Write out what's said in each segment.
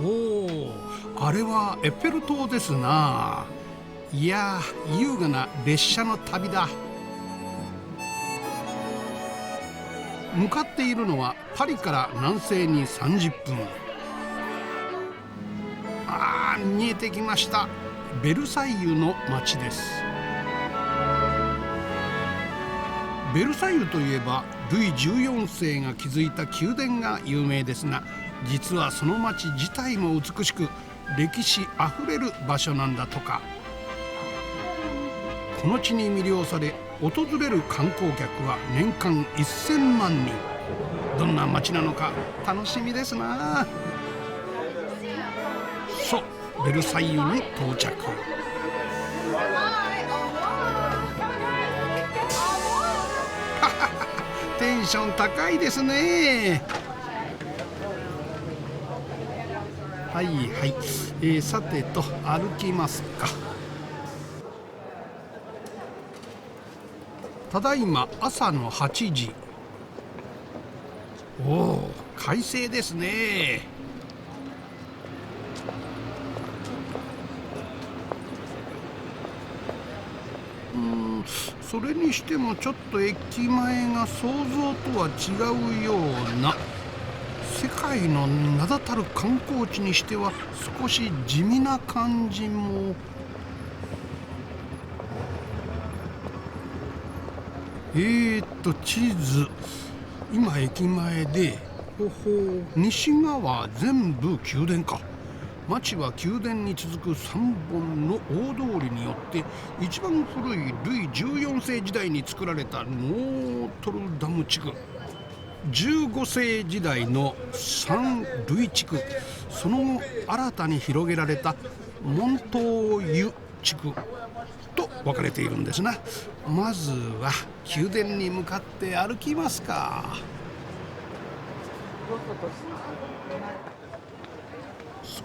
おお、あれはエッフェル塔ですな。いやー、優雅な列車の旅だ。向かっているのはパリから南西に30分。見えてきました。ベルサイユの街です。ベルサイユといえばルイ14世が築いた宮殿が有名ですが、実はその街自体も美しく歴史あふれる場所なんだとか。この地に魅了され訪れる観光客は年間1000万人。どんな街なのか楽しみですな。そう、ベルサイユに到着。テンション高いですね。はいはい、さてと歩きますか。ただいま朝の8時。おお、快晴ですね。それにしてもちょっと駅前が想像とは違うような。世界の名だたる観光地にしては少し地味な感じも。地図。今駅前で、西側全部宮殿か。町は宮殿に続く3本の大通りによって一番古いルイ14世時代に作られたノートルダム地区、15世時代のサン・ルイ地区、その後新たに広げられたモントーユ地区と分かれているんですな。まずは宮殿に向かって歩きますか。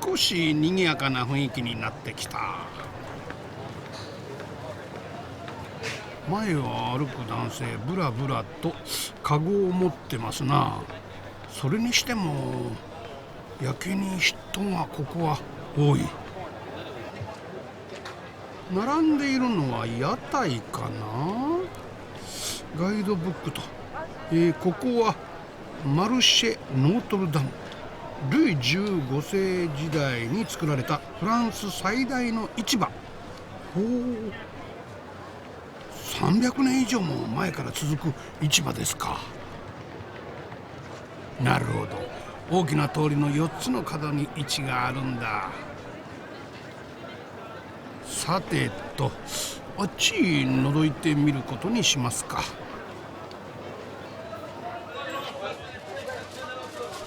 少し賑やかな雰囲気になってきた。前を歩く男性、ブラブラとカゴを持ってますな。それにしてもやけに人がここは多い。並んでいるのは屋台かな。ガイドブックと、ここはマルシェ・ノートルダム。ルイ15世時代に作られたフランス最大の市場。300年以上も前から続く市場ですか。なるほど、大きな通りの4つの角に市があるんだ。さてと、あっち覗いてみることにしますか。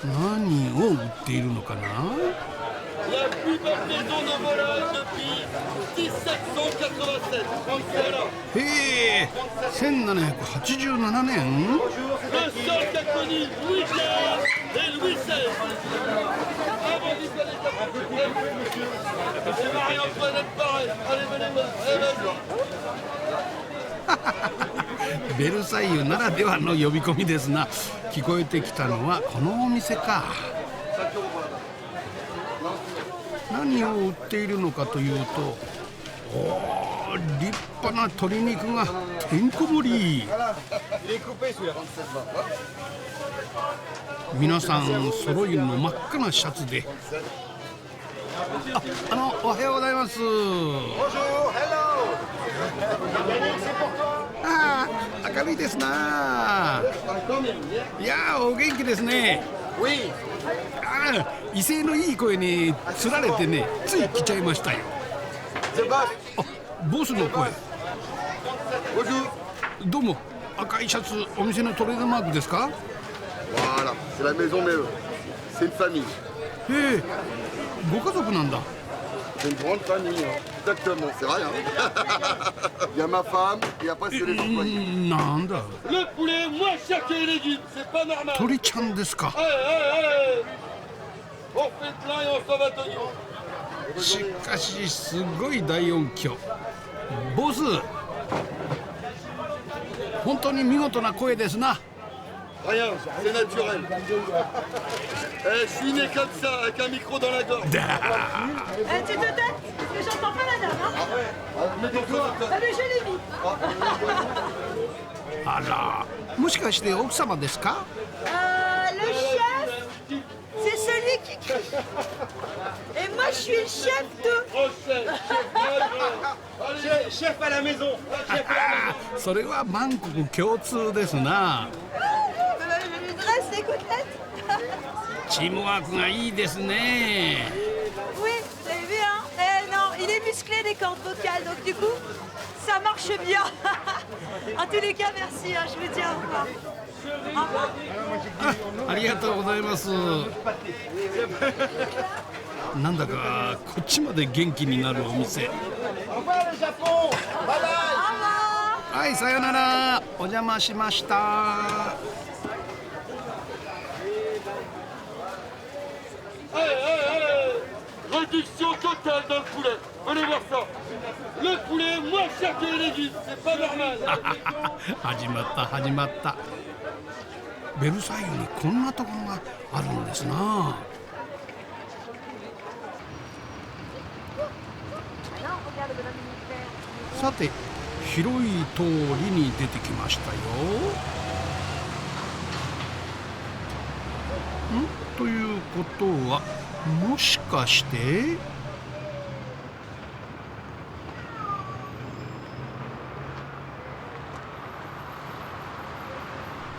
何を売っているのかな。へえ、1787年。ベルサイユならではの呼び込みですな。聞こえてきたのはこのお店か。何を売っているのかというと、立派な鶏肉がてんこ盛り。皆さん揃いの真っ赤なシャツで。おはようございます。明るいですな。いやお元気ですね。威勢のいい声につられてね、つい来ちゃいましたよ。ボスの声。どうも。赤いシャツ、お店のトレードマークですか。へえ、ご家族なんだ。C'est une grande famille, exactement, c'est vrai, hein. Il y a ma femme et après c'est les employés. なんだ。 Le poulet moins cher que les légumes, c'est pas normal. 鳥ちゃんですか。 On fait plein et on s'en va tenir. しかしすごい大音響。ボス、本当に見事な声ですな。Rien, c'est naturel. Je suis né comme ça, avec un micro dans la gorge. Tu te tais? Parce que j'entends pas la dame, hein? Ah, mais je l'ai mis. あら、もしかして奥様ですか？ Le chef, c'est celui qui crie. Et moi, je suis le chef de... Oh, chef, Chef à la maison. それはバンコク共通ですな。 Je lui dresse les côtelettes. チームワークがいいですね。 Oui, vous avez vu, hein? Non, il est musclé des cordes vocales, donc du coup, ça marche bien. En tous les cas, merci, hein, je vous dis au revoir. Au revoir. ありがとうございます。なんだかこっちまで元気になるお店。 Au revoir le Japon. Bye bye. はい、さよなら。お邪魔しました。 Réduction totale dans le poulet. Venez voir ça. Le poulet moins cher que les légumes. C'est pas normal. 始まった始まった。ベルサイユにこんなところがあるんですな。さて、広い通りに出てきましたよ。ということは、もしかして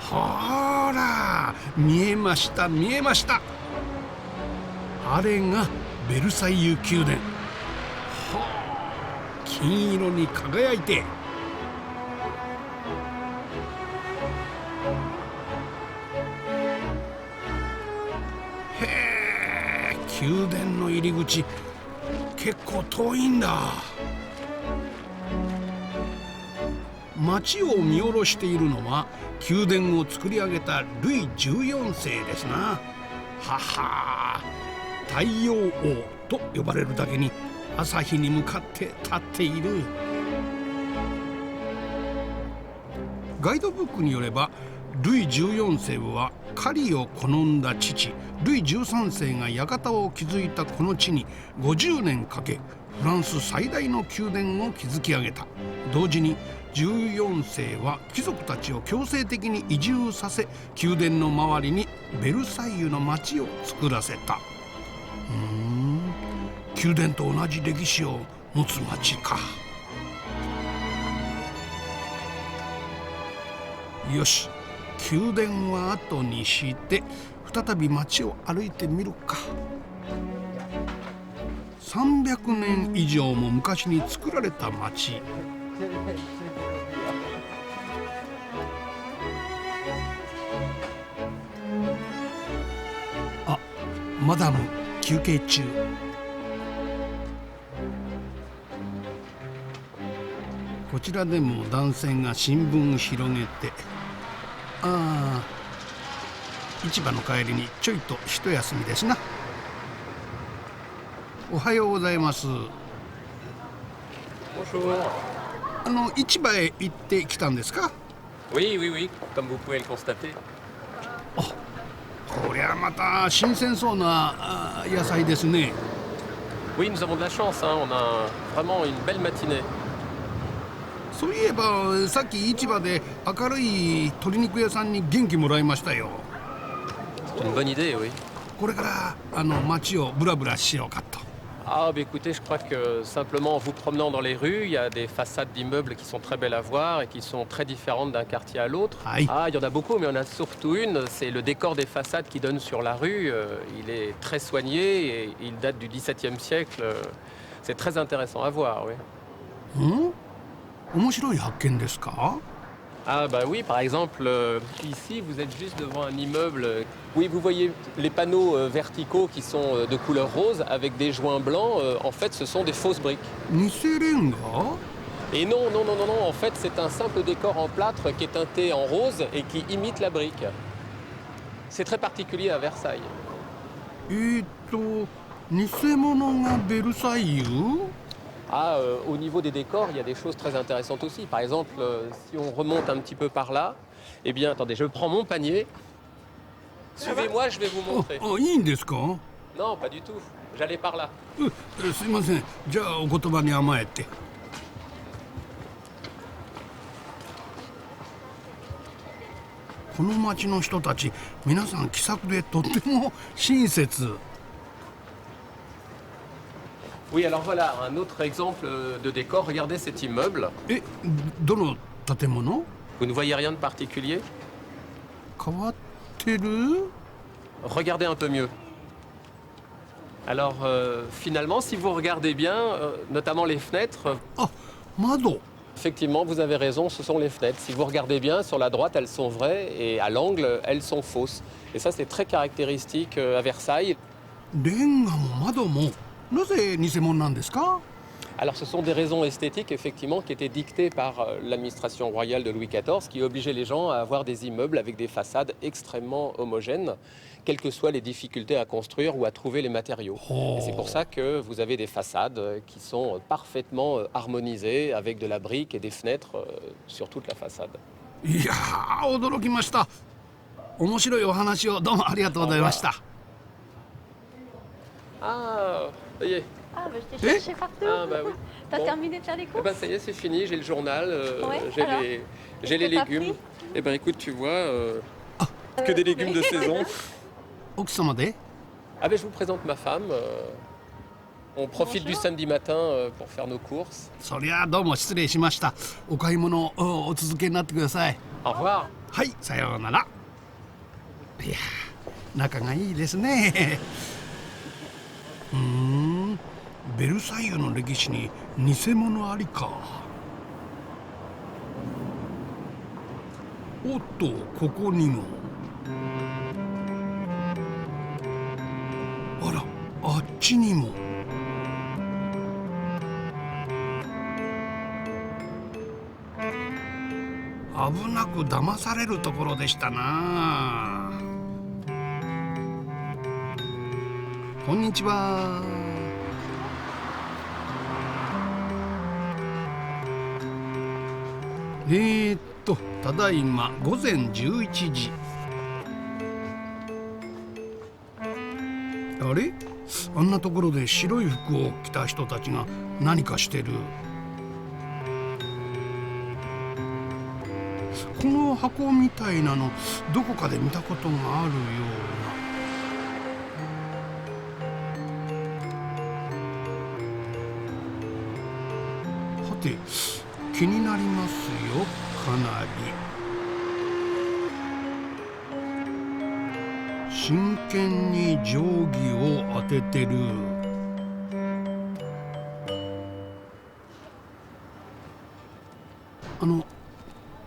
ほら、見えました見えました。あれがベルサイユ宮殿。金色に輝いて、宮殿の入り口、結構遠いんだ。街を見下ろしているのは宮殿を作り上げたルイ14世ですな。はは、太陽王と呼ばれるだけに朝日に向かって立っている。ガイドブックによれば、ルイ14世は狩りを好んだ父ルイ13世が館を築いたこの地に50年かけ、フランス最大の宮殿を築き上げた。同時に14世は貴族たちを強制的に移住させ、宮殿の周りにベルサイユの町を作らせた。宮殿と同じ歴史を持つ町か。よし、宮殿は後にして再び町を歩いてみるか。300年以上も昔に作られた町。あ、マダム休憩中。こちらでも男性が新聞広げて、ああ、市場の帰りにちょいと一休みですな。おはようございます。市場へ行ってきたんですか？ Oui, oui, oui, comme vous pouvez le constater. こりゃまた新鮮そうな野菜ですね。 Oui, nous avons de la chance, hein, on a vraiment une belle matinée. そういえばさっき市場で明るい鶏肉屋さんに元気もらいましたよ。 C'est une bonne idée, oui. これから街をブラブラしようかと。 Ah, bah écoutez, je crois que simplement en vous promenant dans les rues, il y a des façades d'immeubles qui sont très belles à voir et qui sont très différentes d'un quartier à l'autre. Aïe. Ah, il y en a beaucoup, mais il y en a surtout une, c'est le décor des façades qui donne sur la rue. Il est très soigné et il date du XVIIe siècle. C'est très intéressant à voir, oui. 面白い発見ですか？ Ah bah oui, par exemple, ici vous êtes juste devant un immeuble. Oui, vous voyez les panneaux verticaux qui sont de couleur rose avec des joints blancs. En fait, ce sont des fausses briques. 偽レンガ？ Et non, non, non, non, non. En fait, c'est un simple décor en plâtre qui est teinté en rose et qui imite la brique. C'est très particulier à Versailles. 偽物がベルサイユ？ Au niveau des décors, il y a des choses très intéressantes aussi. Par exemple, si on remonte un petit peu par là, eh bien, attendez, je prends mon panier. Suivez-moi, je vais vous あ montrer. いいんですか？ Non, pas du tout. J'allais par là. すいません。じゃあお言葉に甘えて。この町の人たち、皆さん気さくでとっても親切。 Oui, alors voilà, un autre exemple de décor. Regardez cet immeuble. え、どの建物？ Vous ne voyez rien de particulier? 変わってる？ Regardez un peu mieux. Alors, finalement, si vous regardez bien, notamment les fenêtres, あ、窓。 effectivement, vous avez raison, ce sont les fenêtres. Si vous regardez bien, sur la droite, elles sont vraies et à l'angle, elles sont fausses. Et ça, c'est très caractéristique à Versailles. レンガも窓もなぜ偽物なんですか？ Alors, ce sont des raisons esthétiques, effectivement, qui étaient dictées par l'administration royale de Louis XIV, qui obligeait les gens à avoir des immeubles avec des façades extrêmement homogènes, quelles que soient les difficultés à construire ou à trouver les matériaux. Et c'est pour ça que vous avez des façades qui sont parfaitement harmonisées, avec de la brique et des fenêtres sur toute la façade. いやー、驚きました。面白いお話をどうもありがとうございました。 Ah, ça y est. Ah, bah, je t'ai cherché partout. Ah, bah oui. T'as Bon. terminé de faire les Eh courses? ben, ça y est, c'est fini, j'ai le journal, Ouais, j'ai alors les Qu'est-ce que t'as légumes. pris Eh ben écoute, tu vois, que des légumes de saison. 奥様で？ Ah ben je vous présente ma femme. On profite Bonjour. du samedi matin pour faire nos courses. そりゃあどうも失礼しました。お買い物お続けになってください。 Au revoir. はい、さようなら。いやー、仲がいいですね。ベルサイユの歴史に偽物ありか。おっと、ここにも。あら、あっちにも。危なく騙されるところでしたな。こんにちは。ただいま午前11時。あれ？あんなところで白い服を着た人たちが何かしてる。この箱みたいなのどこかで見たことがあるような。はて、気になりますよ、かなり。真剣に定規を当ててる。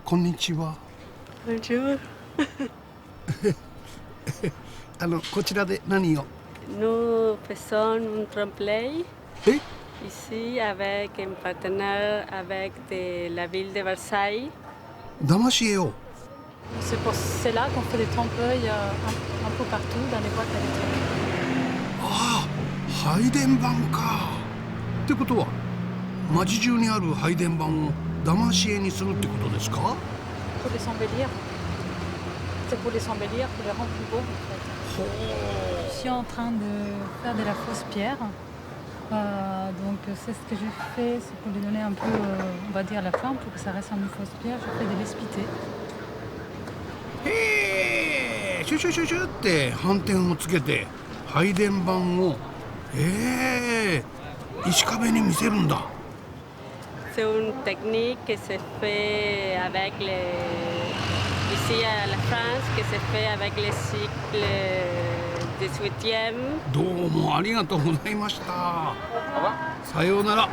こんにちは。Bonjour. こちらで何を？ Nous faisons un tremplin え？ ici avec un partenaire avec la ville de Versailles. 騙し絵を。 C'est pour cela qu'on fait des trompe-l'œil un peu partout dans les boîtes à lettres. ああ、配電盤か。ってことは街中にある配電盤を騙し絵にするってことですか？ Pour les embellir. C'est pour les embellir, pour les rendre plus beaux en fait. Je suis en train de faire de la fausse pierre. Donc c'est ce que je fais, c'est pour lui donner un peu, on va dire, la forme, pour que ça reste une fausse pierre. Je fais de l'espité. へえ、シュシュシュシュって反転をつけて配電盤を石壁に見せるんだ。 C'est une technique qui se fait avec ici à la France, qui se fait avec les cycles 18e. どうもありがとうございました。さようなら。いや、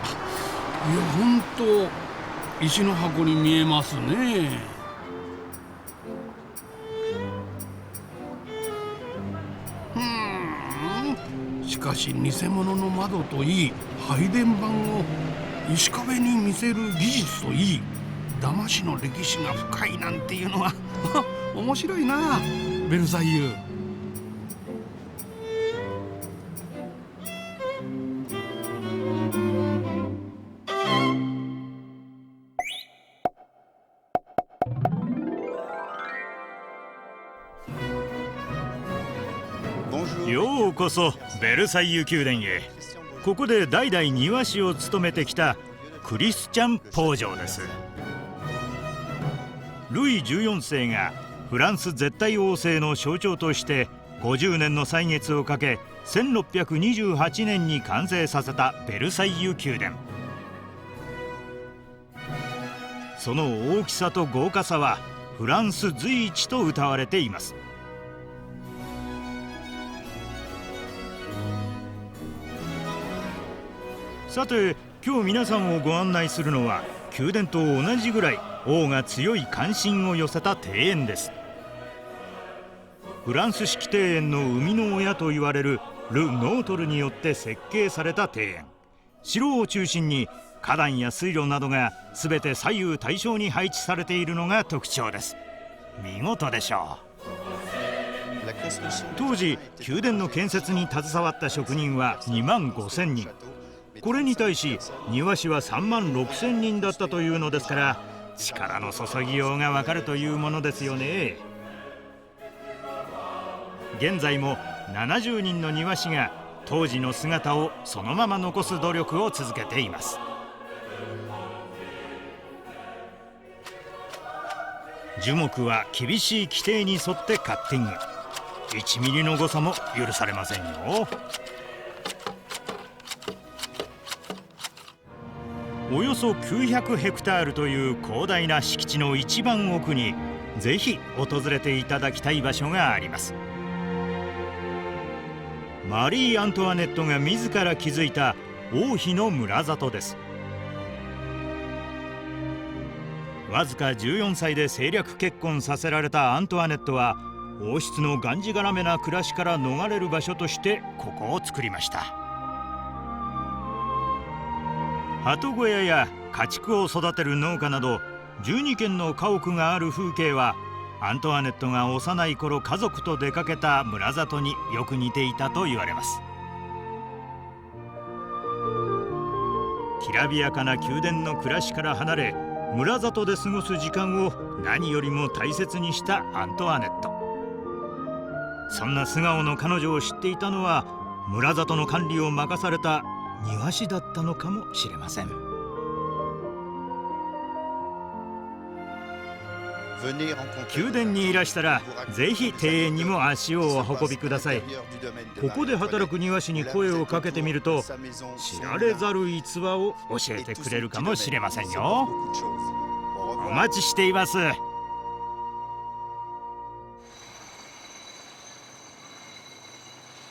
本当石の箱に見えますね。しかし偽物の窓といい配電盤を石壁に見せる技術といい騙しの歴史が深いなんていうのは面白いな、ベルサイユ。ようこそベルサイユ宮殿へ。ここで代々庭師を務めてきたクリスチャン・ポージョーです。ルイ14世がフランス絶対王政の象徴として50年の歳月をかけ1628年に完成させたベルサイユ宮殿。その大きさと豪華さはフランス随一と謳われています。さて今日皆さんをご案内するのは宮殿と同じぐらい王が強い関心を寄せた庭園です。フランス式庭園の生みの親と言われるル・ノートルによって設計された庭園。城を中心に花壇や水路などが全て左右対称に配置されているのが特徴です。見事でしょう。当時宮殿の建設に携わった職人は2万5,000人。これに対し庭師は3万6,000人だったというのですから、力の注ぎようがわかるというものですよね。現在も70人の庭師が当時の姿をそのまま残す努力を続けています。樹木は厳しい規定に沿ってカッティング。1ミリの誤差も許されませんよ。およそ900ヘクタールという広大な敷地の一番奥にぜひ訪れていただきたい場所があります。マリー・アントワネットが自ら築いた王妃の村里です。わずか14歳で政略結婚させられたアントワネットは王室のがんじがらめな暮らしから逃れる場所としてここを作りました。鳩小屋や家畜を育てる農家など12軒の家屋がある風景はアントワネットが幼い頃家族と出かけた村里によく似ていたと言われます。きらびやかな宮殿の暮らしから離れ村里で過ごす時間を何よりも大切にしたアントワネット。そんな素顔の彼女を知っていたのは村里の管理を任された庭師だったのかもしれません。宮殿にいらしたらぜひ庭園にも足をお運びください。ここで働く庭師に声をかけてみると知られざる逸話を教えてくれるかもしれませんよ。お待ちしています。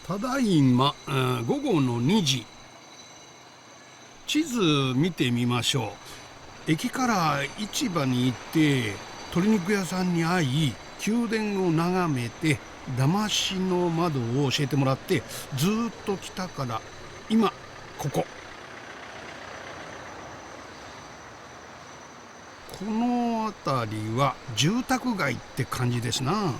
ただいま午後の2時。地図見てみましょう。駅から市場に行って鶏肉屋さんに会い宮殿を眺めて騙しの窓を教えてもらってずーっと来たから今ここ。この辺りは住宅街って感じですな。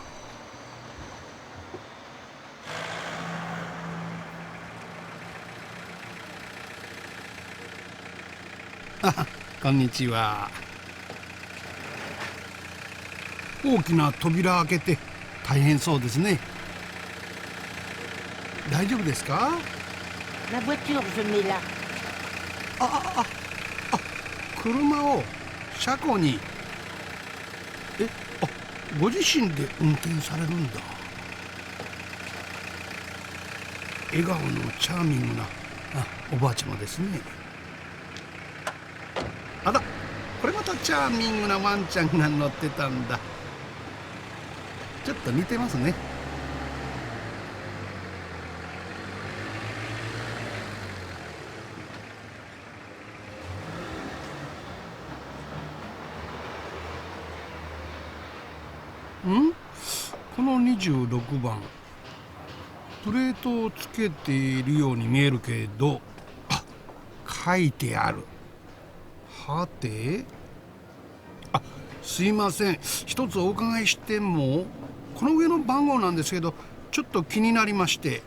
あ、こんにちは。大きな扉開けて大変そうですね。大丈夫ですか？ La voiture, je mets là. 車を車庫に。ご自身で運転されるんだ。笑顔のチャーミングなおばあちゃまですね。あら、これまたチャーミングなワンちゃんが乗ってたんだ。ちょっと似てますね。この26番プレートをつけているように見えるけど、書いてある。はて、すいません、一つお伺いしても。この上の番号なんですけどちょっと気になりまして。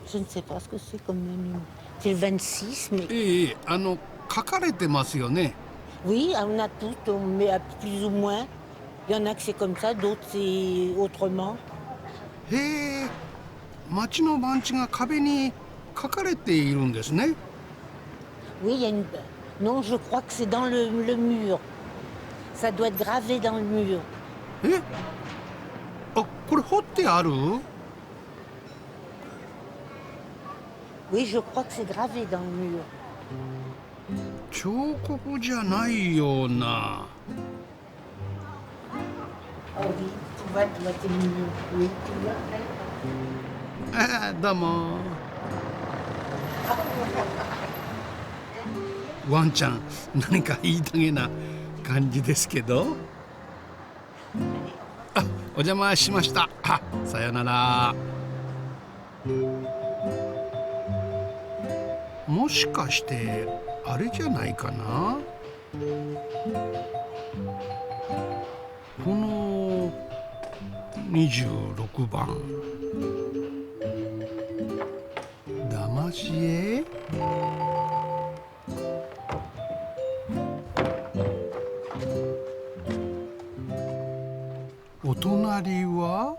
Je ne sais pas ce que c'est comme numéro. C'est le 26, mais... 書かれてますよね。Oui, on a tous, mais plus ou moins. Il y en a que c'est comme ça, d'autres c'est autrement. へえ、町の番地が壁に書かれているんですね。Oui, il y a une... Non, je crois que c'est dans le mur. Ça doit être gravé dans le mur. え、あ、これ彫ってある？ Oui, je crois que c'est gravé dans le mur. 彫刻じゃないような。Ah oui, tu vois, c'est le mur. Oui, tu vois. あ、どうも。ワンちゃん、何か言いたげな感じですけど。あ、お邪魔しました。あ、さよなら。もしかしてあれじゃないかな。この26番。だまし絵？お隣は？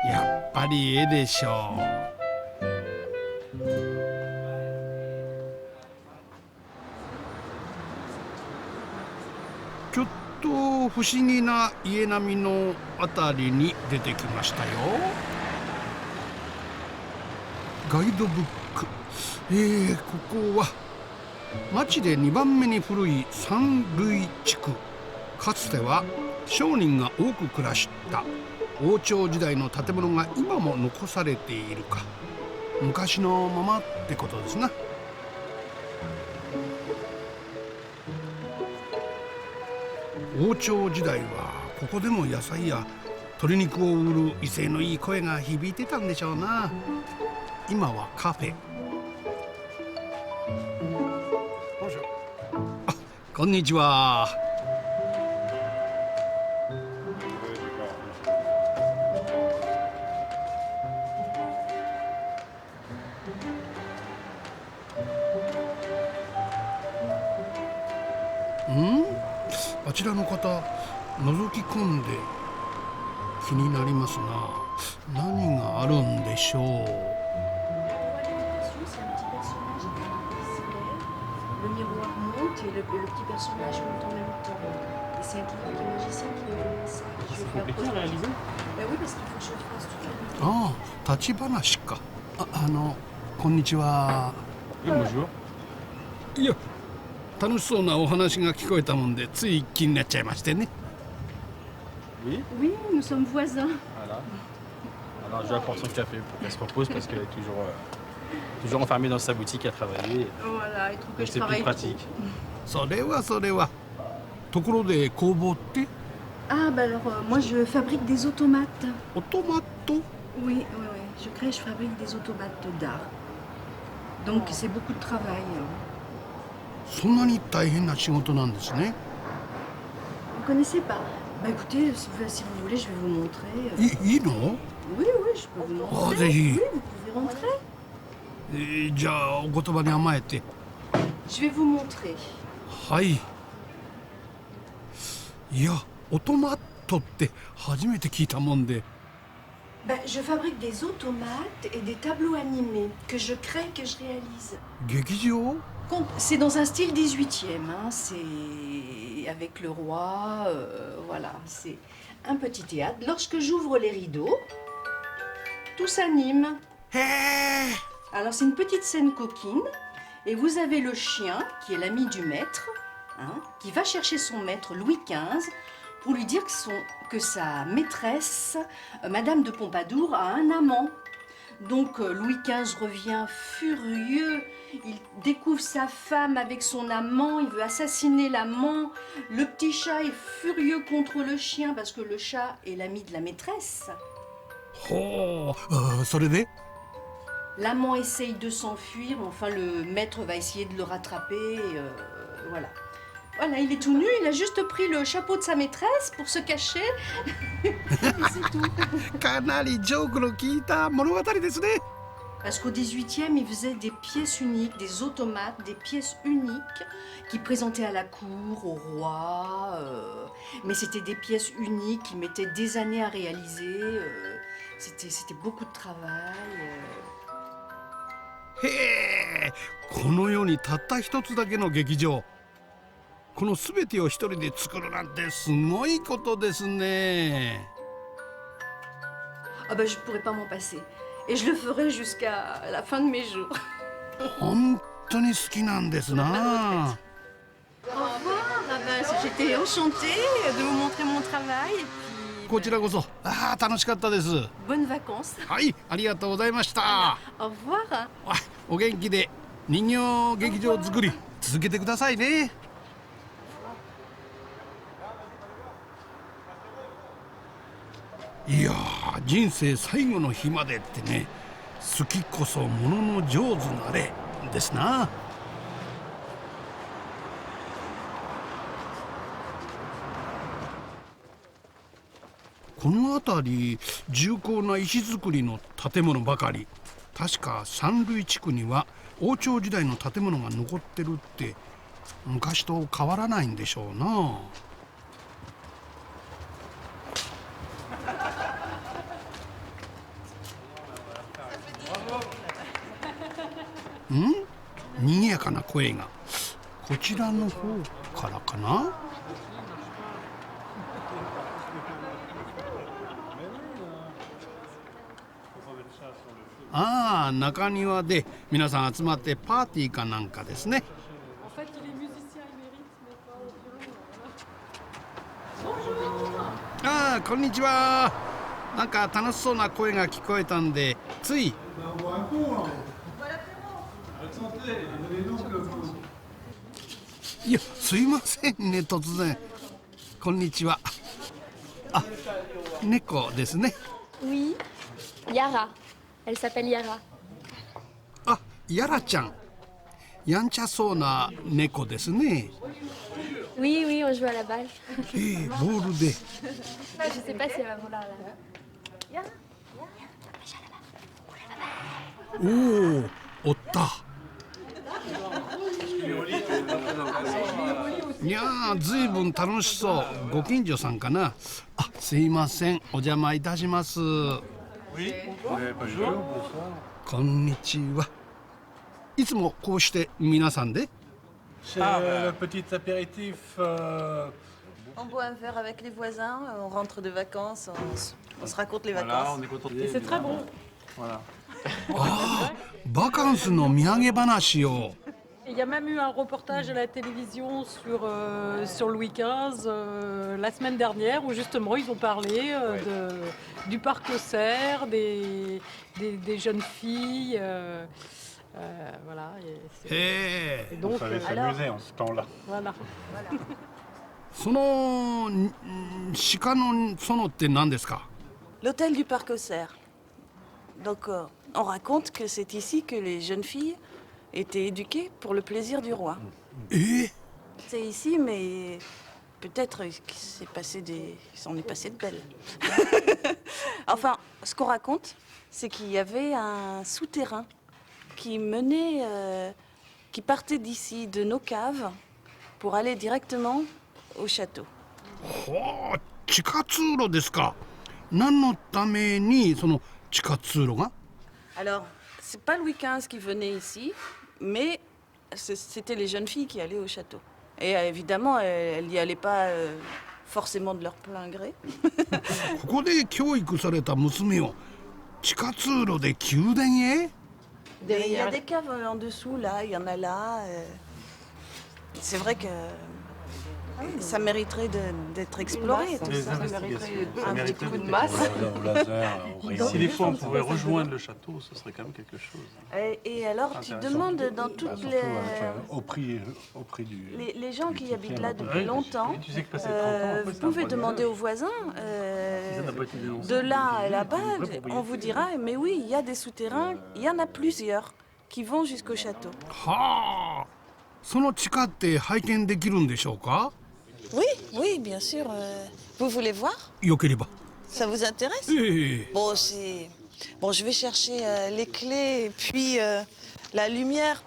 やっぱり絵でしょう。ちょっと不思議な家並みのあたりに出てきましたよ。ガイドブック。ここは町で2番目に古い三類地区。かつては商人が多く暮らした王朝時代の建物が今も残されているか。昔のままってことですな。王朝時代はここでも野菜や鶏肉を売る威勢のいい声が響いてたんでしょうな。今はカフェ。あ、こんにちは。あちらの方、覗き込んで気になりますな。何があるんでしょう。Le miroir monte et le petit personnage monte en même temps. Et c'est un petit magicien qui a fait ça. C'est compliqué à réaliser? Ben oui, parce qu'il faut que je fasse toute la nuit. ああ、立ち話か。こんにちは。いや、楽しそうなお話が聞こえたもんで、つい気になっちゃいましてね。Oui? Oui, nous sommes voisins. Voilà. Alors je lui apporte son café pour qu'elle se repose parce qu'elle est toujours enfermée dans sa boutique à travailler. Voilà, il trouve que je C'est travaille plus pratique. それはそれは。ところで工房って？ Ah, bah alors, moi je fabrique des automates. Automates? Oui. Je fabrique des automates d'art. Donc c'est beaucoup de travail. そんなに大変な仕事なんですね。 Vous connaissez pas? Bah écoutez, si vous voulez, je vais vous montrer. いいの？ Oui, je peux vous montrer. ぜひ。 Oui, vous pouvez rentrer. じゃあお言葉に甘えて。 Je vais vous montrer. はい。いや、オトマットって初めて聞いたもんで。 Ben, je fabrique des automates et des tableaux animés que je crée, que je réalise. 劇場？ C'est dans un style 18e, hein. C'est avec le roi, voilà. C'est un petit théâtre. Lorsque j'ouvre les rideaux, tout s'anime. Alors c'est une petite scène coquine et vous avez le chien qui est l'ami du maître, hein, qui va chercher son maître Louis XV pour lui dire que sa maîtresse, Madame de Pompadour, a un amant. Donc Louis XV revient furieux, il découvre sa femme avec son amant, il veut assassiner l'amant. Le petit chat est furieux contre le chien parce que le chat est l'ami de la maîtresse. ほう、それで？ L'amant essaye de s'enfuir, enfin le maître va essayer de le rattraper, voilà. Voilà, il est tout nu, il a juste pris le chapeau de sa maîtresse pour se cacher. Et c'est tout. かなりジョークの効いた物語ですね。Parce qu'au XVIIIe, ils faisaient des pièces uniques, des automates, des pièces uniques qui présentaient à la cour, au roi. Mais c'était des pièces uniques qui mettaient des années à réaliser. C'était beaucoup de travail. へえ、この世にたった一つだけの劇場。この全てを一人で作るなんてすごいことですね。Ah ben, je ne pourrais pas m'en passer. Et je le ferai jusqu'à la fin de mes jours. 本当に好きなんですな。 Au revoir. Ah ben, j'étais enchantée de vous montrer mon travail. Et puis, こちらこそ、ああ楽しかったです。 bonnes vacances. はい、ありがとうございました。 Au revoir. お元気で人形劇場作り続けてくださいね。いやー、人生最後の日までってね、好きこそものの上手なれですな。この辺り重厚な石造りの建物ばかり。確か三類地区には王朝時代の建物が残ってるって、昔と変わらないんでしょうな。賑やかな声がこちらの方からかな。ああ、中庭で皆さん集まってパーティーかなんかですね。ああ、こんにちは。なんか楽しそうな声が聞こえたんでつい。いや、すいませんね、突然。こんにちは。あ、猫ですね。Oui, Yara. Elle s'appelle Yara. あ、ヤラちゃん。やんちゃそうな猫ですね。Oui, oui, on joue à la balle. ボールで。Je sais pas si elle va vouloir la balle. Yara, おお、おった。いやー、ずいぶん楽しそう。ご近所さんかな。あ、すいません、お邪魔いたします。こんにちは。いつもこうして皆さんで。Le petit apéritif. On boit un verre avec les voisins, on rentre de vacances, on se raconte les vacances. Voilà, on est content. Et c'est très bon. Voilà. ああ、バカンスの土産話を。Il y a même eu un reportage à la télévision sur Louis XV la semaine dernière où justement ils ont parlé du parc Auxerre, des jeunes filles. Voilà. Et donc, on savait s'amuser en ce temps-là. Voilà. その鹿の園って何ですか？ L'hôtel du parc Auxerre. Donc on raconte que c'est ici que les jeunes filles étaient éduquées pour le plaisir du roi. C'est ici, mais peut-être qu'il s'en est passé de belles. Enfin, ce qu'on raconte, c'est qu'il y avait un souterrain qui partait d'ici, de nos caves, pour aller directement au château. ほう、地下通路ですか。何のためにその地下通路が？ Alors, c'est pas Louis XV qui venait ici, mais c'était les jeunes filles qui allaient au château. Et évidemment, elles n'y allaient pas forcément de leur plein gré. ここで教育された娘を地下通路で宮殿へ？ Il y a des caves en dessous, là, il y en a là. C'est vrai que ça mériterait d'être exploré. Tout ça mériterait un petit coup de masse. Si des fois on pouvait rejoindre le château, ce serait quand même quelque chose. Et alors, tu demandes dans toutes les... Au prix du... Les gens qui habitent là depuis longtemps, vous pouvez demander aux voisins, de là à là-bas, on vous dira, mais oui, il y a des souterrains, il y en a plusieurs qui vont jusqu'au château. はあ、その地下って拝見できるんでしょうか？ Oui, oui, bien sûr. Vous voulez voir? よければ。 Ça vous intéresse? Bon, Bon, je vais chercher les clés et puis la lumière.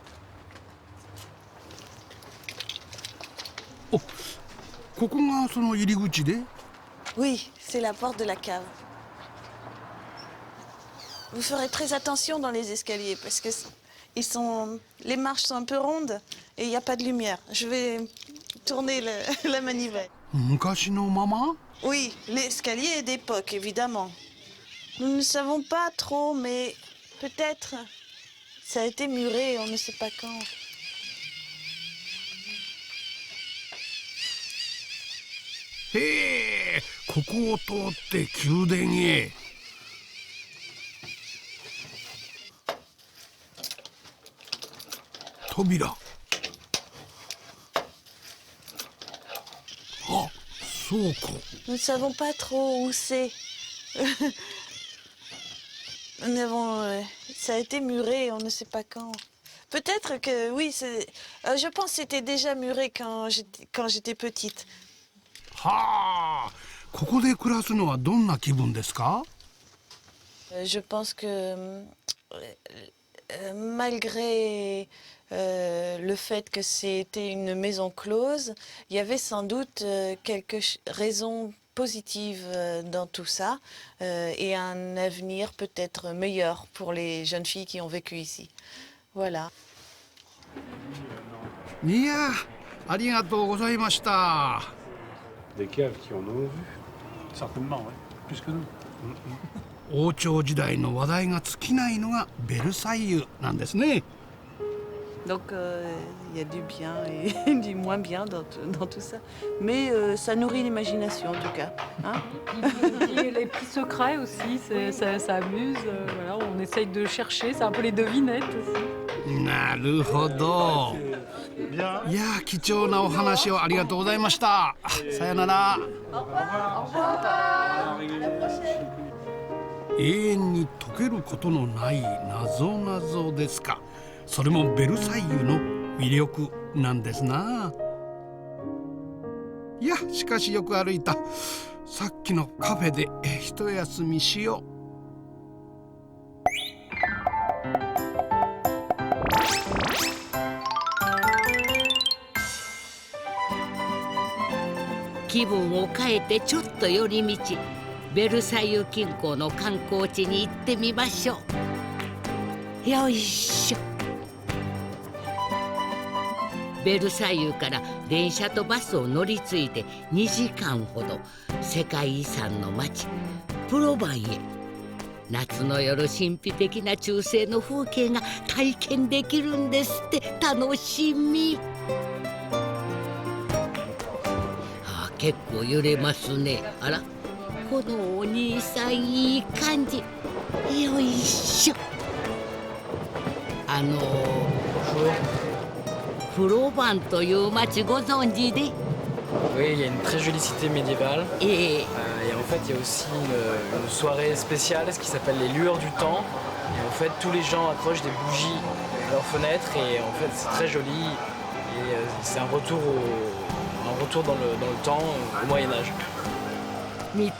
ここがその入り口で Oui, c'est la porte de la cave. Vous ferez très attention dans les escaliers parce que les marches sont un peu rondes et il n'y a pas de lumière. Je vais tourner la manivelle. 昔のまま Oui, l'escalier est d'époque, évidemment. Nous ne savons pas trop, mais peut-être ça a été muré, on ne sait pas quand. Hé, ここを通って宮殿へ。扉。あ、倉庫。Nous ne savons pas trop où c'est. Ça a été muré, on ne sait pas quand. Peut-être que oui, je pense que c'était déjà muré quand j'étais petite. はあ、ここで暮らすのはどんな気分ですか？ Je pense que malgré le fait que c'était une maison close, il y avait sans doute quelques raisons positives dans tout ça et un avenir peut-être meilleur pour les jeunes filles qui ont vécu ici. Voilà. いや、ありがとうございました。 Des caves qui en ont vu. Certainement, oui. Plus que nous. 王朝時代の話題が尽きないのがベルサイユなんですね。 Donc il y a du bien et du moins bien dans tout ça. Mais ça nourrit l'imagination en tout cas. Hein? Les petits secrets aussi, ça amuse. Voilà, on essaye de chercher, c'est un peu les devinettes aussi. なるほど。いや、貴重なお話をありがとうございました。さよなら。永遠に解けることのない謎々ですか。それもベルサイユの魅力なんですな。いや、しかしよく歩いた。さっきのカフェで一休みしよう。 気分を変えてちょっと寄り道ベルサイユ近郊の観光地に行ってみましょう。よいしょ。ベルサイユから電車とバスを乗り継いで2時間ほど世界遺産の町プロバンへ。夏の夜神秘的な中世の風景が体験できるんですって。楽しみ。 結構揺れますね。あら、このお兄さんいい感じ。よいしょ。フロバンという町ご存知で？ Oui, il y a une très jolie cité médiévale. Et en fait, il y a aussi une soirée spéciale, ce qui s'appelle les lueurs du temps. Et en fait, tous les gens accrochent des bougies à leurs fenêtres et en fait, c'est très joli. Et c'est un retour dans le temps, au Moyen-Âge. Oui,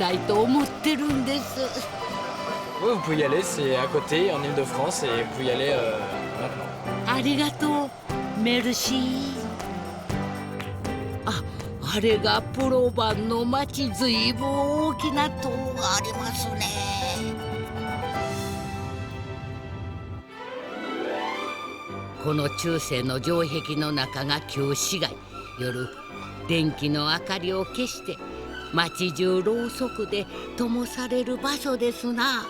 vous pouvez y aller, c'est à côté, en Île-de-France, et vous pouvez y aller maintenant. Arigato, merci. Ah, あれがプロバンの町、ずいぶん大きな塔がありますね。この中世の城壁の中が旧市街。夜電気の明かりを消して町中ろうそくで灯される場所ですな。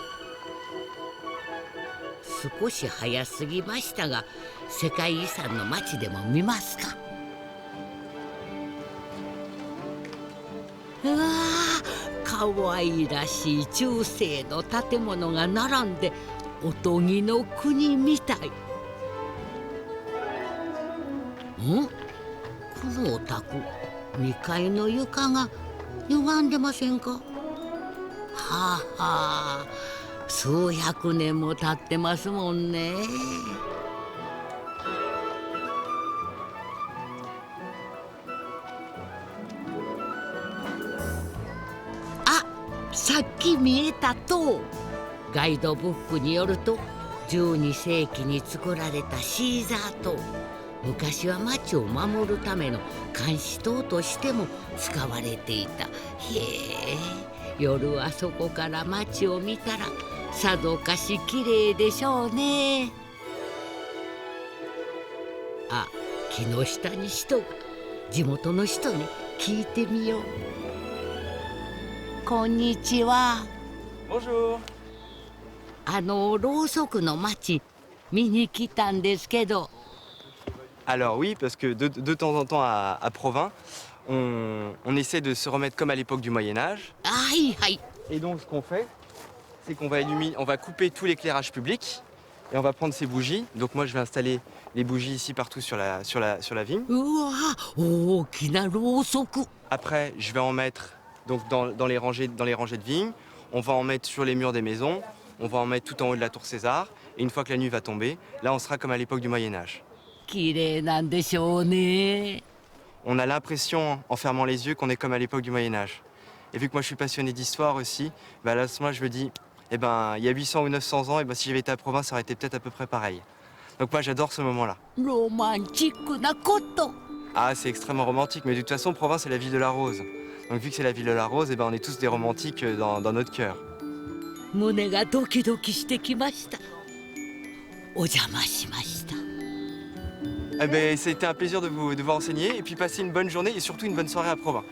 少し早すぎましたが世界遺産の町でも見ますか。うわー、かわいらしい中世の建物が並んでおとぎの国みたい。ん？このお宅2階の床が歪んでませんか？はあはあ、数百年も経ってますもんね。あ、さっき見えた塔。ガイドブックによると12世紀に作られたシーザー島、昔は町を守るための監視塔としても使われていた。へえ、夜はそこから町を見たらさぞかしきれいでしょうね。あ、木の下に人が。地元の人に聞いてみよう。こんにちは。Bonjour. ろうそくの町見に来たんですけど。Alors oui, parce que de temps en temps à Provins, on essaie de se remettre comme à l'époque du Moyen-Âge. Aïe, aïe. Et donc ce qu'on fait, c'est qu'on va couper tout l'éclairage public et on va prendre ces bougies. Donc moi je vais installer les bougies ici partout sur la vigne. Après, je vais en mettre donc dans les rangées de vignes. On va en mettre sur les murs des maisons. On va en mettre tout en haut de la tour César. Et une fois que la nuit va tomber, là on sera comme à l'époque du Moyen-Âge. On a l'impression, en fermant les yeux, qu'on est comme à l'époque du Moyen-Âge. Et vu que moi je suis passionné d'histoire aussi, bah là, moi je me dis, eh ben, il y a 800 ou 900 ans, et ben, si j'avais été à Provins, ça aurait été peut-être à peu près pareil. Donc moi j'adore ce moment-là. Ah, c'est extrêmement romantique, mais de toute façon, Provins, c'est la ville de la rose. Donc vu que c'est la ville de la rose, eh ben, on est tous des romantiques dans notre cœur. Eh ben, c'était un plaisir de vous renseigner et puis passer une bonne journée et surtout une bonne soirée à Provins.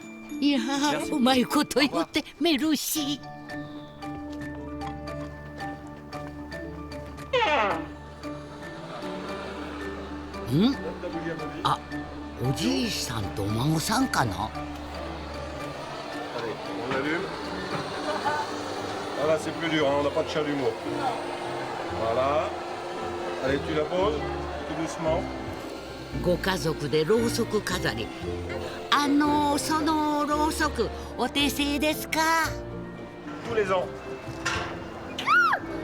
Merci. あ、おじいさんとお孫さんかな。 Allez, on l'allume. Voilà, c'est plus dur, hein, on n'a pas de chalumeau. Voilà. Allez, tu la poses, tout doucement. ご家族でろうそく飾り。そのろうそくお手製ですか？ Tous les ans.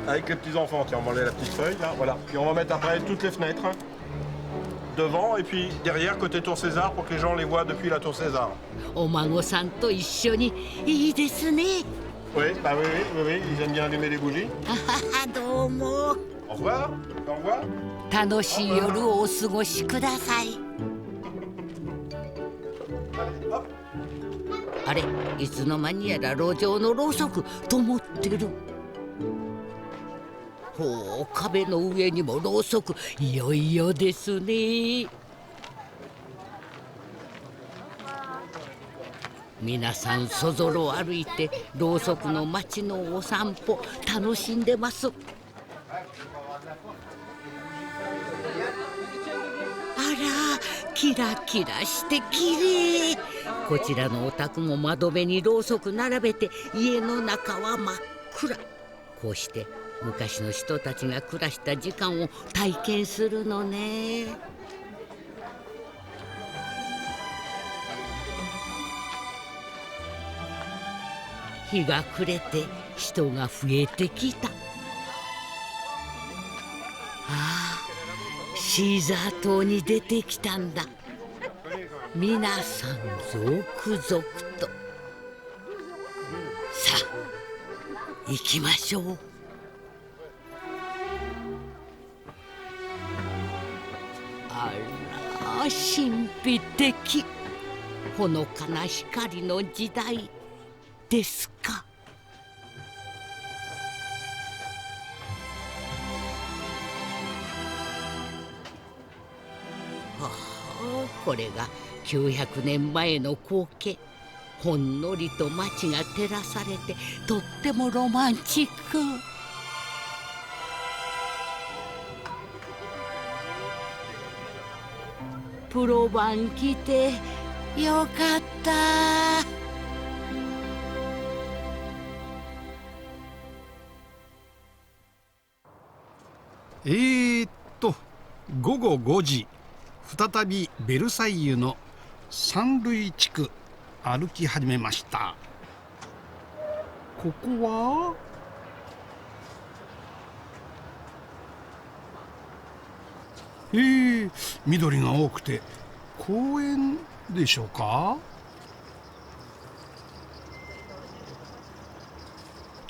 Avec les petits enfants, tiens, on va enlever la petite feuille, là, voilà. Puis on va mettre après toutes les fenêtres. Devant et puis derrière côté Tour César pour que les gens les voient depuis la Tour César. お孫さんと一緒にいいですね。Oui, bah oui, ils aiment bien allumer les bougies. どうも。Au revoir. Au revoir. 楽しい夜をお過ごしください。あれ、いつの間にやら路上のろうそく灯ってる。ほう、壁の上にもろうそく、いよいよですね。皆さんそぞろ歩いてろうそくの街のお散歩楽しんでます。あら、キラキラしてきれい。こちらのお宅も窓辺にろうそく並べて家の中は真っ暗。こうして昔の人たちが暮らした時間を体験するのね。日が暮れて人が増えてきた。ああ、シーザー島に出てきたんだ。皆さん続々と。さあ行きましょう。あら、神秘的。ほのかな光の時代ですか。これが900年前の光景。ほんのりと街が照らされてとってもロマンチック。プロバン来てよかった。午後5時、再びベルサイユのサンルイ地区歩き始めました。ここは緑が多くて公園でしょうか。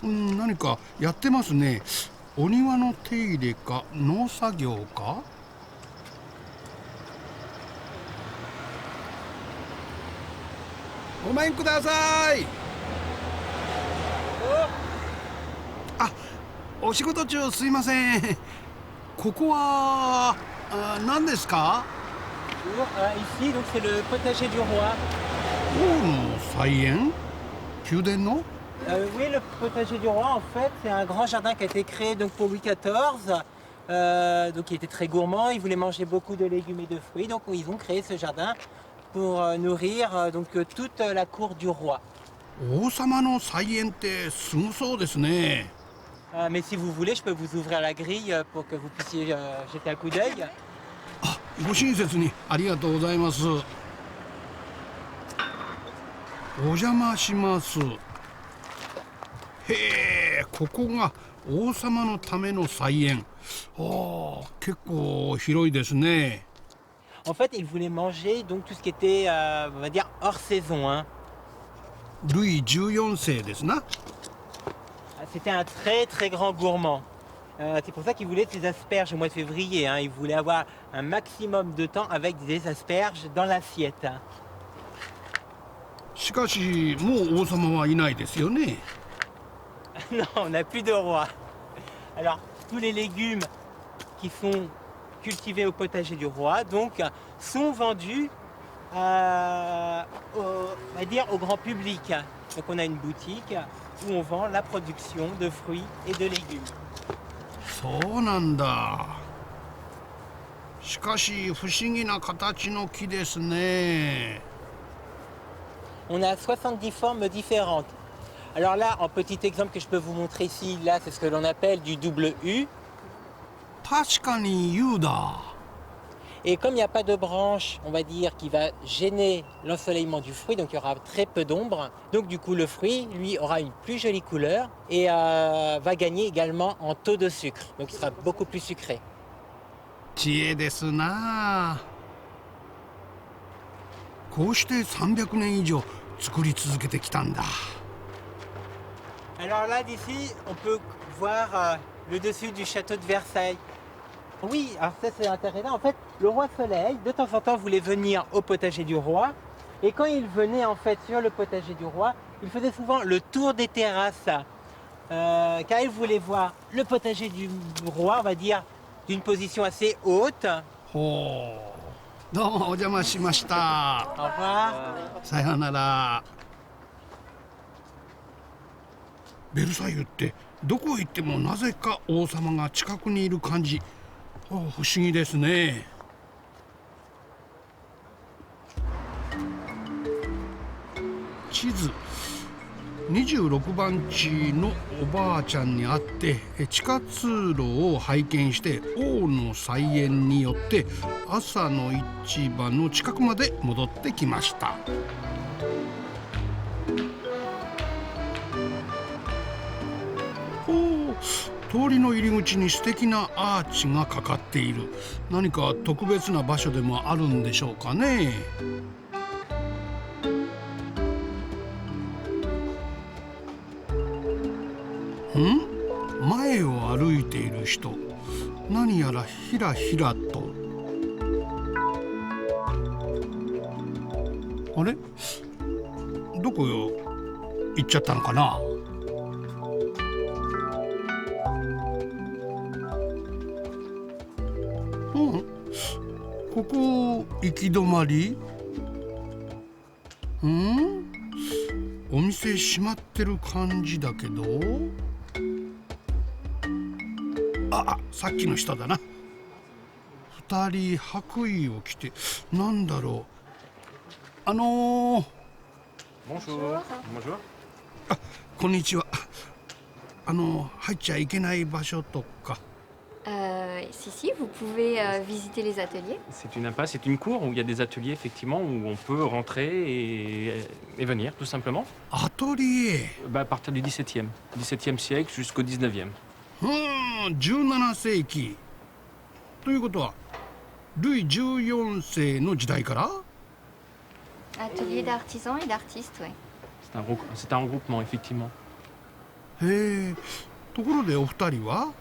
何かやってますね。お庭の手入れか農作業か。ごめんください。あ、お仕事中すいません。ここは何ですか？ Ici, donc c'est le potager du roi. 王の菜園？宮殿の？ Oui, le potager du roi, en fait, c'est un grand jardin qui a été créé donc, pour Louis XIV. Donc, il était très gourmand, il voulait manger beaucoup de légumes et de fruits. Donc, ils ont créé ce jardin pour nourrir donc, toute la cour du roi. 王様の菜園ってすごそうですね。Mais si vous voulez, je peux vous ouvrir la grille pour que vous puissiez jeter un coup d'œil. ご親切にありがとうございます。お邪魔します。へえ、ここが王様のための菜園。結構広いですね。En fait, ils voulaient manger donc tout ce qui était, on va dire, hors saison. Hein. Louis XIVですな。C'était un très très grand gourmand. C'est pour ça qu'il voulait ces asperges au mois de février. Hein. Il voulait avoir un maximum de temps avec des asperges dans l'assiette. しかしもう王様はいないですよね。Non, on n'a plus de roi. Alors, tous les légumes qui sont cultivés au potager du roi, donc, sont vendus on va dire, au grand public. Donc, on a une boutique où on vend la production de fruits et de légumes. そうなんだ。しかし不思議な形の木ですね。On a 70 formes différentes. Alors là, en petit exemple que je peux vous montrer ici, là, c'est ce que l'on appelle du double U. 確かに U だ。 Et comme il n'y a pas de branche, on va dire, qui va gêner l'ensoleillement du fruit, donc il y aura très peu d'ombre, donc du coup le fruit, lui, aura une plus jolie couleur et va gagner également en taux de sucre, donc il sera beaucoup plus sucré. 知恵ですな。こうして300年以上作り続けてきたんだ。 Alors là, d'ici, on peut voir le dessus du château de Versailles. Oui, alors ça c'est intéressant. En fait, le roi Soleil, de temps en temps, voulait venir au potager du roi. Et quand il venait en fait sur le potager du roi, il faisait souvent le tour des terrasses. Car il voulait voir le potager du roi, on va dire, d'une position assez haute. ほう。どうもお邪魔しました。Au revoir. さよなら。ベルサイユってどこ行ってもなぜか王様が近くにいる感じ。不思議ですね。地図。26番地のおばあちゃんに会って地下通路を拝見して王の菜園によって朝の市場の近くまで戻ってきました。通りの入り口に素敵なアーチがかかっている。何か特別な場所でもあるんでしょうかね。前を歩いている人。何やらひらひらと。あれ？どこよ行っちゃったのかな。ここ行き止まり？お店閉まってる感じだけど。さっきの人だな。二人白衣を着てなんだろう。Bonjour. Bonjour. こんにちは。入っちゃいけない場所とか。Si, vous pouvez visiter les ateliers. C'est une impasse, c'est une cour où il y a des ateliers effectivement où on peut rentrer et venir tout simplement. Atelier? À partir du 17e siècle jusqu'au 19e. 17世紀。ということは、ルイ14世の時代から？ Atelier d'artisans et d'artistes, oui. C'est un regroupement effectivement. へえ、ところでお二人は？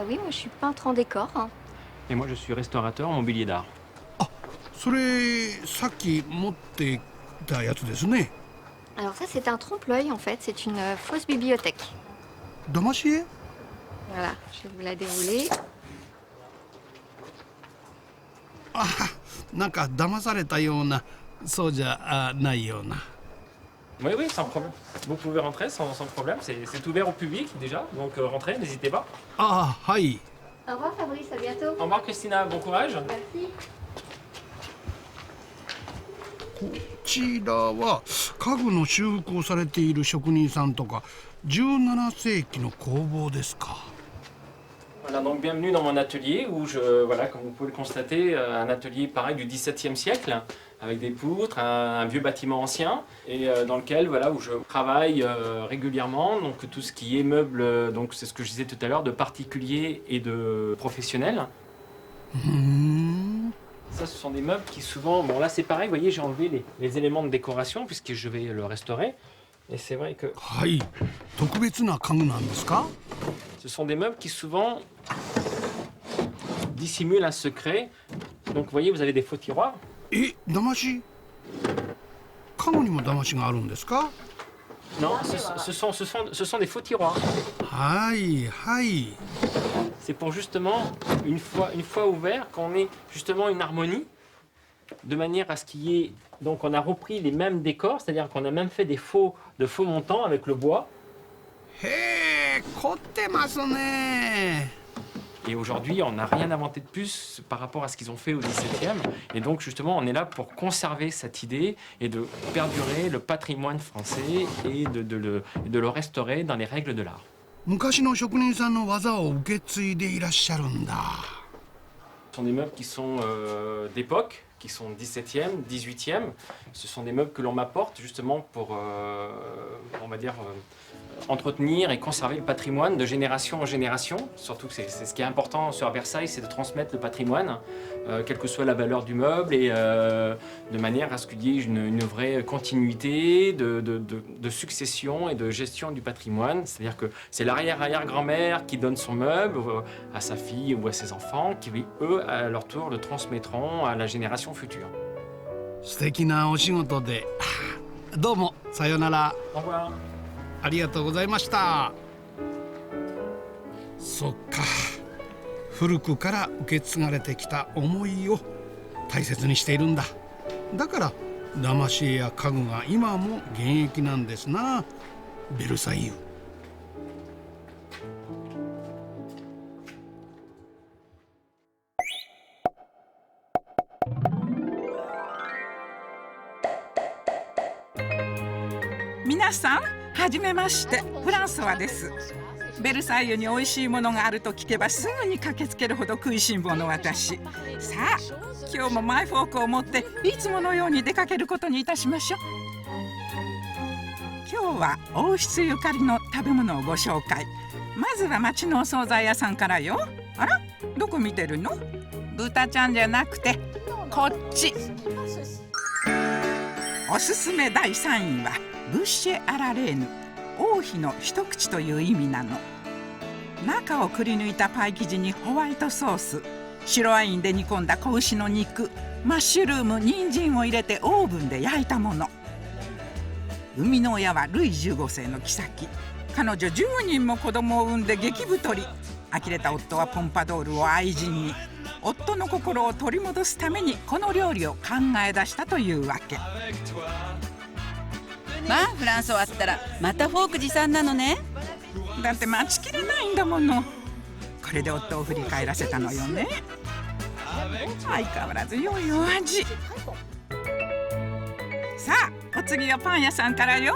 Oui, moi je suis peintre en décor. Et moi, je suis restaurateur en mobilier d'art. それさっき持ってたやつですね。 Alors ça c'est un trompe-l'œil en fait, c'est une fausse bibliothèque. 騙し絵？ Voilà, je vais vous la dérouler. あ、なんか騙されたような、そうじゃないような。 Oui, oui, sans problème. Vous pouvez rentrer sans problème. C'est ouvert au public déjà, donc rentrez, n'hésitez pas. あ、はい。 Au revoir Fabrice, à bientôt. Au revoir Christina, bon courage. Merci. こちらは家具の修復をされている職人さんとか17世紀の工房ですか。 Voilà, donc bienvenue dans mon atelier où voilà, comme vous pouvez le constater, un atelier pareil du XVIIe siècle, avec des poutres, un vieux bâtiment ancien, et dans lequel, voilà, où je travaille régulièrement, donc tout ce qui est meubles, donc c'est ce que je disais tout à l'heure, de particuliers et de professionnels. Ça, ce sont des meubles qui souvent, bon là c'est pareil, vous voyez, j'ai enlevé les éléments de décoration puisque je vais le restaurer, et c'est vrai que... はい、特別な家具なんですか？ Ce sont des meubles qui souvent dissimulent un secret. Donc vous voyez, vous avez des faux tiroirs. え、騙し？家具にも騙しがあるんですか？ Non, ce sont des faux tiroirs. はいはい。 C'est pour justement, une fois ouvert, qu'on ait justement une harmonie, de manière à ce qu'il y ait... Donc on a repris les mêmes décors, c'est-à-dire qu'on a même fait de faux montants avec le bois. へえ、凝ってますね。 Et aujourd'hui, on n'a rien inventé de plus par rapport à ce qu'ils ont fait au XVIIe. Et donc, justement, on est là pour conserver cette idée et de perdurer le patrimoine français et de le restaurer dans les règles de l'art. 昔の職人さんの技を受け継いでいらっしゃるんだ。 Ce sont des meubles qui sont d'époque, qui sont 17e, 18e. Ce sont des meubles que l'on m'apporte justement pour, on va dire, entretenir et conserver le patrimoine de génération en génération. Surtout que c'est ce qui est important sur Versailles, c'est de transmettre le patrimoine, quelle que soit la valeur du meuble, et de manière à ce qu'il y ait une vraie continuité de succession et de gestion du patrimoine. C'est-à-dire que c'est l'arrière-arrière-grand-mère qui donne son meuble à sa fille ou à ses enfants, qui eux, à leur tour, le transmettront à la génération future. 素敵なお仕事で。どうもさよなら。 Au revoir. ありがとうございました。そっか、古くから受け継がれてきた思いを大切にしているんだ。だから騙し絵や家具が今も現役なんですな、ベルサイユ。皆さん、はじめまして、フランソワです。ベルサイユに美味しいものがあると聞けばすぐに駆けつけるほど食いしん坊の私。さあ、今日もマイフォークを持っていつものように出かけることにいたしましょう。今日は王室ゆかりの食べ物をご紹介。まずは町のお惣菜屋さんからよ。あら、どこ見てるの？豚ちゃんじゃなくてこっち。おすすめ第3位はブッシェ・アラレーヌ、王妃の一口という意味なの。中をくり抜いたパイ生地にホワイトソース、白ワインで煮込んだ子牛の肉、マッシュルーム、人参を入れてオーブンで焼いたもの。生みの親はルイ15世の妃。彼女10人も子供を産んで激太り。呆れた夫はポンパドールを愛人に。夫の心を取り戻すためにこの料理を考え出したというわけ。まあフランソワったらまたフォーク持参なのね。だって待ちきれないんだもの。これで夫を振り返らせたのよね。相変わらず良いお味。さあ、お次はパン屋さんからよ。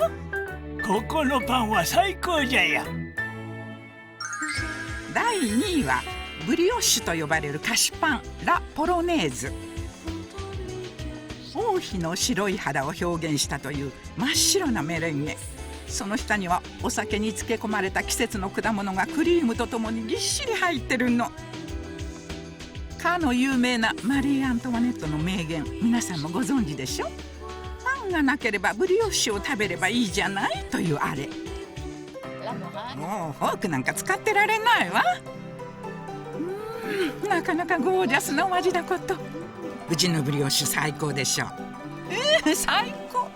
ここのパンは最高じゃよ。第2位はブリオッシュと呼ばれる菓子パン、ラ・ポロネーズ。王妃の白い肌を表現したという真っ白なメレンゲ。その下にはお酒に漬け込まれた季節の果物がクリームとともにぎっしり入ってるの。かの有名なマリー・アントワネットの名言、皆さんもご存知でしょ。パンがなければブリオッシュを食べればいいじゃないというあれ。もうフォークなんか使ってられないわ。なかなかゴージャスなお味だこと。うちのブリオッシュ最高でしょ。最高。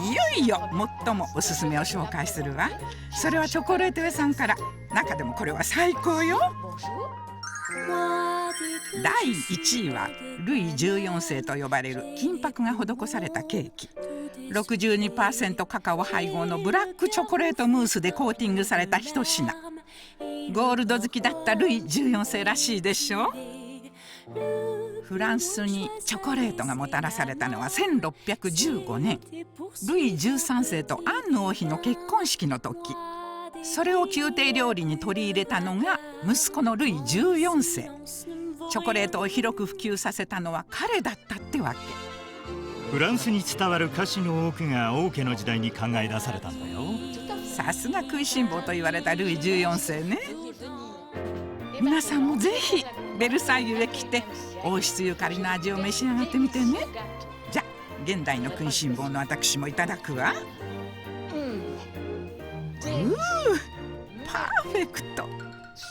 いよいよ最もおすすめを紹介するわ。それはチョコレート屋さんから。中でもこれは最高よ。第1位はルイ14世と呼ばれる金箔が施されたケーキ。62% カカオ配合のブラックチョコレートムースでコーティングされた一品。ゴールド好きだったルイ14世らしいでしょ。フランスにチョコレートがもたらされたのは1615年、ルイ13世とアンヌ王妃の結婚式の時。それを宮廷料理に取り入れたのが息子のルイ14世。チョコレートを広く普及させたのは彼だったってわけ。フランスに伝わる菓子の多くが王家の時代に考え出されたんだよ。さすが食いしん坊と言われたルイ14世ね。皆さんもぜひベルサイユへ来て王室ゆかりの味を召し上がってみてね。じゃあ現代の食いしん坊の私もいただくわ。パーフェクト。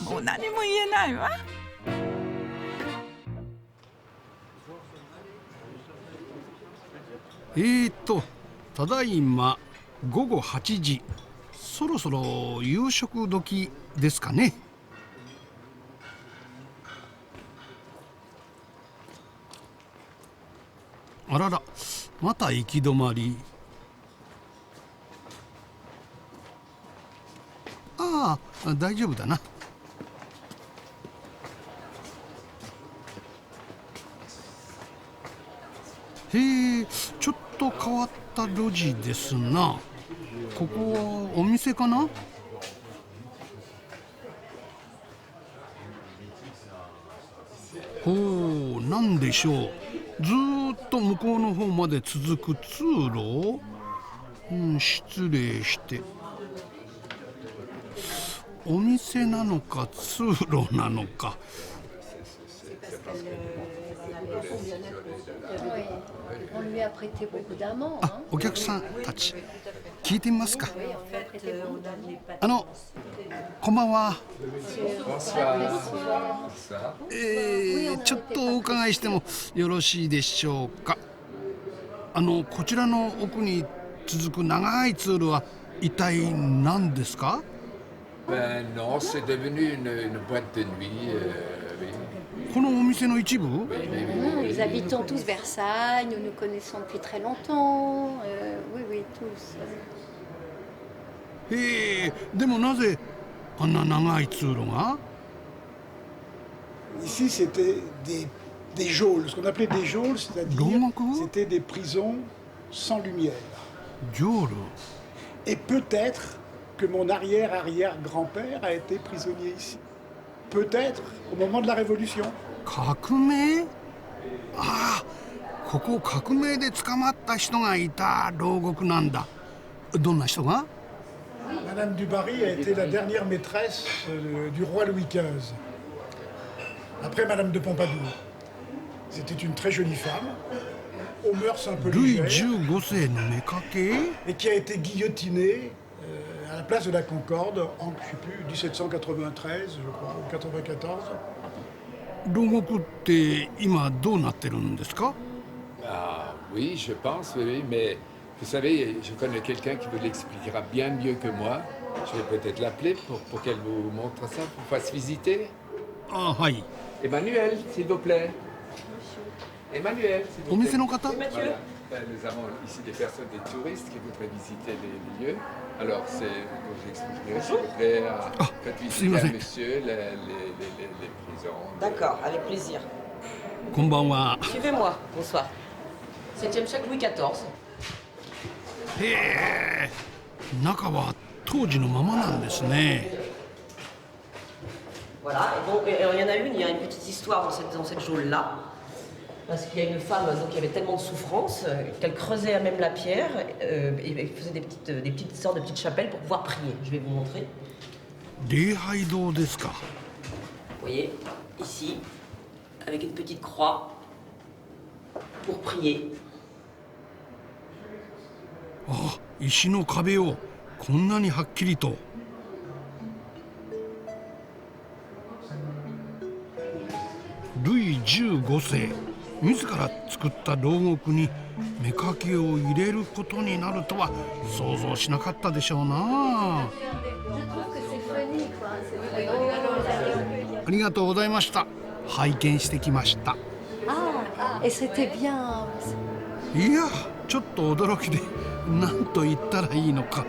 もう何も言えないわ。ただいま午後8時。そろそろ夕食時ですかね。あらら、また行き止まり。ああ、大丈夫だな。へえ、ちょっと変わった路地ですな。ここはお店かな。ほう、なんでしょう。ずーっと向こうの方まで続く通路。失礼して。お店なのか通路なのか。あ、お客さんたち聞いてみますか。こんばんは。ちょっとお伺いしてもよろしいでしょうか。こちらの奥に続く長い通路は一体何ですか。このお店の一部。Nous habitons tous Versailles, nous nous connaissons depuis très longtemps. Oui, oui, tous. へえ、でもなぜあんな長い通路が。 Ici, c'était des geôles, ce qu'on appelait des geôles, c'est-à-dire c'était des prisons sans lumière. Geôles. Et peut-être que mon arrière-arrière-grand-père a été prisonnier ici. Peut-être au moment de la Révolution. 革命？ああ、ここ革命で捕まった人がいた牢獄なんだ。どんな人が？ Madame du Barry a été la dernière maîtresse du roi Louis XV. Après Madame de Pompadour. C'était une très jolie femme, aux mœurs un peu légères, et qui a été guillotinée à la place de la Concorde en, je sais plus, 1793, je crois, ou 94. 牢獄って今どうなってるんですか? Ah oui, je pense, oui, mais vous savez, je connais quelqu'un qui vous l'expliquera bien mieux que moi. Je vais peut-être l'appeler pour qu'elle vous montre ça, pour vous fasse visiter. Ah, oui. Emmanuel, s'il vous plaît. Emmanuel, s'il vous plaît. Oui, voilà. Nous avons ici des personnes, des touristes qui voudraient visiter les lieux. Alors, c'est, comme j'expliquerai, s'il vous plaît, faites visiter à monsieur les prisons. D'accord, avec plaisir. Konbanwa. Suivez-moi, bonsoir. 7e siècle, Louis XIV. へえ、中は当時のままなんですね。 Voilà, et bon, il y en a une, il y a une petite histoire dans cette geôle-là. Parce qu'il y a une femme qui avait tellement de souffrance qu'elle creusait à même la pierre et faisait des petites sortes de petites chapelles pour pouvoir prier. Je vais vous montrer. Vous voyez, ici, avec une petite croix pour prier. あ、石の壁をこんなにはっきりと。ルイ15世自ら作った牢獄に妾を入れることになるとは想像しなかったでしょうな。ありがとうございました。拝見してきました。いや、ちょっと驚きで何と言ったらいいのか。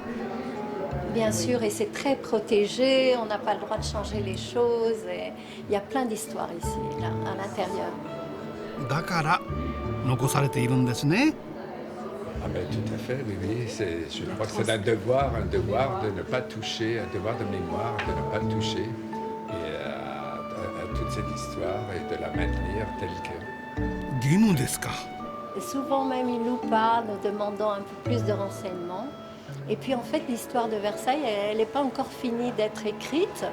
Bien sûr, et c'est très protégé, on n'a pas le droit de changer les choses, et il y a plein d'histoires ici, là, à l'intérieur. だから残されているんですね。Ah ben, tout à fait, oui, oui. Je crois que c'est un devoir de ne pas toucher, un devoir de mémoire, de ne pas toucher à toute cette histoire et de la maintenir telle que. 義務ですか。Et souvent même, ils nous parlent, nous demandant un peu plus de renseignements. Et puis en fait, l'histoire de Versailles, elle n'est pas encore finie d'être écrite.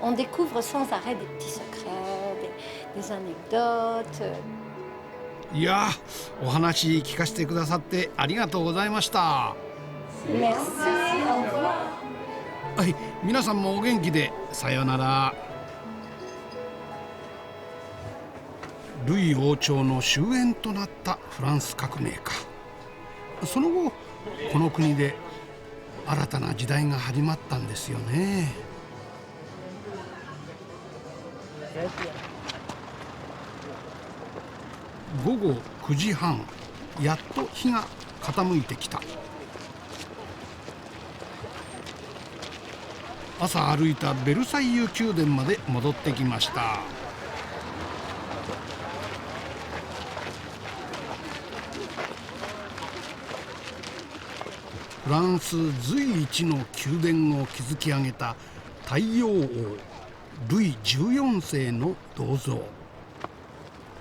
On découvre sans arrêt des petits secrets, des anecdotes. いや、お話聞かせてくださってありがとうございました。Merci, au revoir. はい、皆さんもお元気で。さようなら。ルイ王朝の終焉となったフランス革命か。その後この国で新たな時代が始まったんですよね。午後9時半、やっと日が傾いてきた。朝歩いたベルサイユ宮殿まで戻ってきました。フランス随一の宮殿を築き上げた太陽王ルイ14世の銅像。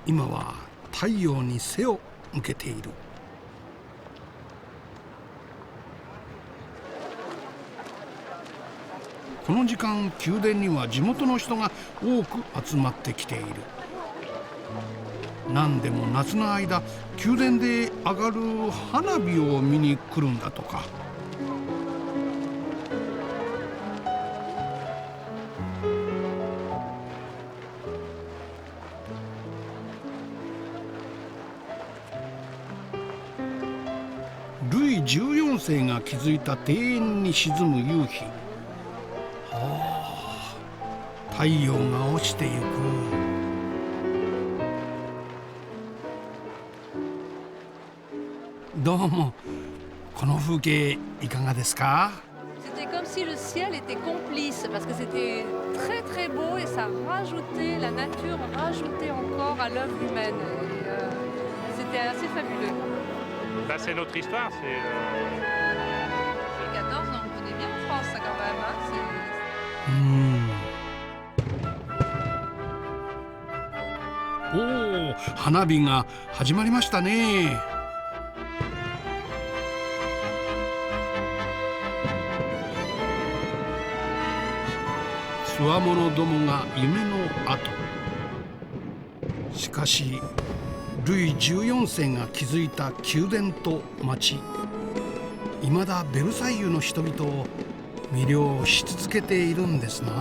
今は太陽に背を向けている。この時間、宮殿には地元の人が多く集まってきている。何でも夏の間、宮殿で上がる花火を見に来るんだとか。ルイ14世が築いた庭園に沈む夕日。太陽が落ちてゆく。どうも、この風景いかがですか？ C'était comme si le ciel était complice parce que c'était très très beau et ça rajoutait, la nature rajoutait encore à l'œuvre humaine. C'était assez fabuleux. Là, c'est notre histoire, c'est... 14, on connaît bien en France, ça quand même. Hein, おお、花火が始まりましたね。つわものどもが夢の後。しかしルイ14世が築いた宮殿と町、いまだベルサイユの人々を魅了し続けているんですな。